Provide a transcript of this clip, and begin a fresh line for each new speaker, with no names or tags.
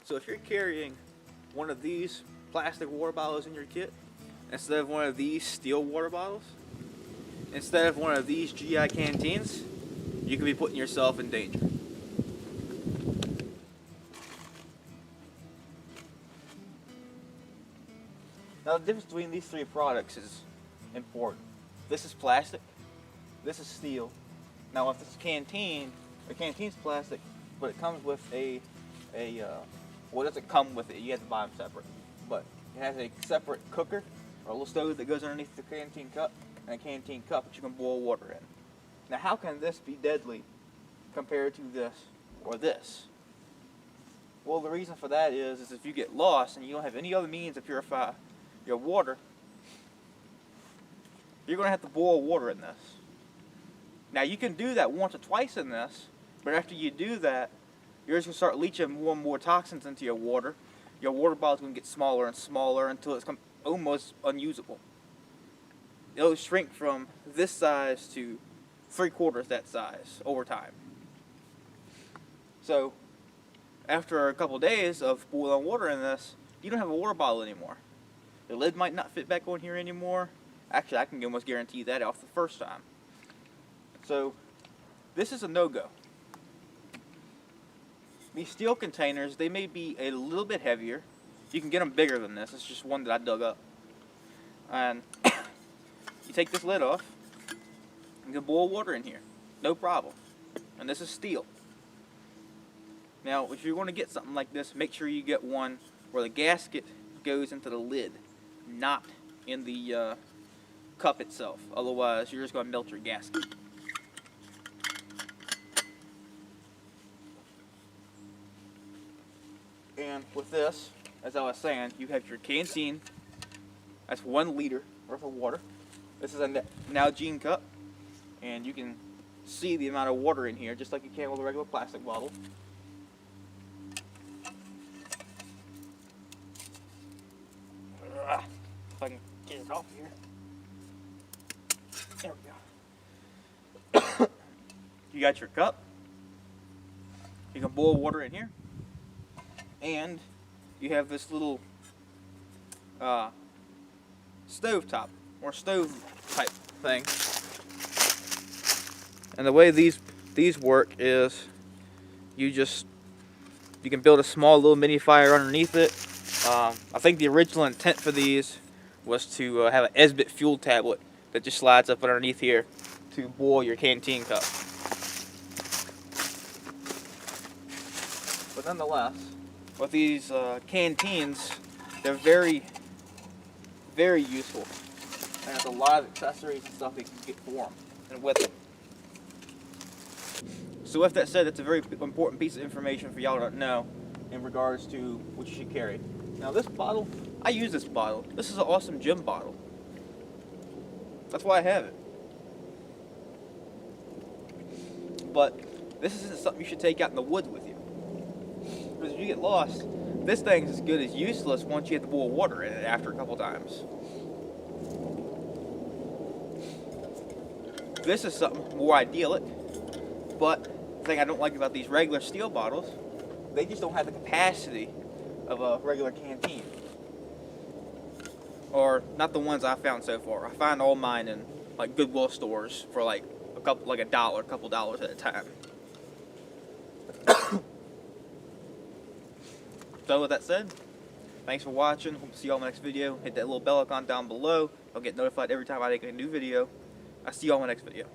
So if you're carrying one of these plastic water bottles in your kit, instead of one of these steel water bottles, instead of one of these GI canteens, you could be putting yourself in danger. Now the difference between these three products is important. This is plastic, this is steel. Now if this is canteen, the canteen's plastic, but it comes with well, it doesn't come with it, you have to buy them separate. But it has a separate cooker or a little stove that goes underneath the canteen cup, and a canteen cup that you can boil water in. Now how can this be deadly compared to this or this? Well, the reason for that is if you get lost and you don't have any other means to purify your water, you're going to have to boil water in this. Now you can do that once or twice in this, but after you do that, you're just going to start leaching more and more toxins into your water. Your water bottle's going to get smaller and smaller until it's almost unusable. It'll shrink from this size to 3/4 that size over time. So after a couple days of boiling water in this, you don't have a water bottle anymore. The lid might not fit back on here anymore. Actually, I can almost guarantee that off the first time. So this is a no-go. These steel containers, they may be a little bit heavier. You can get them bigger than this. It's just one that I dug up. And you take this lid off, you can boil water in here. No problem. And this is steel. Now, if you're going to get something like this, make sure you get one where the gasket goes into the lid, not in the cup itself. Otherwise, you're just going to melt your gasket. And with this, as I was saying, you have your canteen. That's 1 liter worth of water. This is a Nalgene cup, and you can see the amount of water in here, just like you can with a regular plastic bottle. If I can get it off here. There we go. You got your cup. You can boil water in here. And you have this little stove top or stove type thing. And the way these work is you can build a small little mini fire underneath it. I think the original intent for these was to have an Esbit fuel tablet that just slides up underneath here to boil your canteen cup. But nonetheless, with these canteens, they're very, very useful. And there's a lot of accessories and stuff you can get for them and with them. So with that said, that's a very important piece of information for y'all to know in regards to what you should carry. Now this bottle, I use this bottle. This is an awesome gym bottle. That's why I have it. But this isn't something you should take out in the woods with you. Because if you get lost, this thing's as good as useless once you have to boil water in it after a couple times. This is something more idyllic, but the thing I don't like about these regular steel bottles, they just don't have the capacity of a regular canteen. Or not the ones I found so far. I find all mine in like Goodwill stores for like a couple dollars at a time. So with that said, thanks for watching. Hope to see you all in the next video. Hit that little bell icon down below. You'll get notified every time I make a new video. I'll see you all in the next video.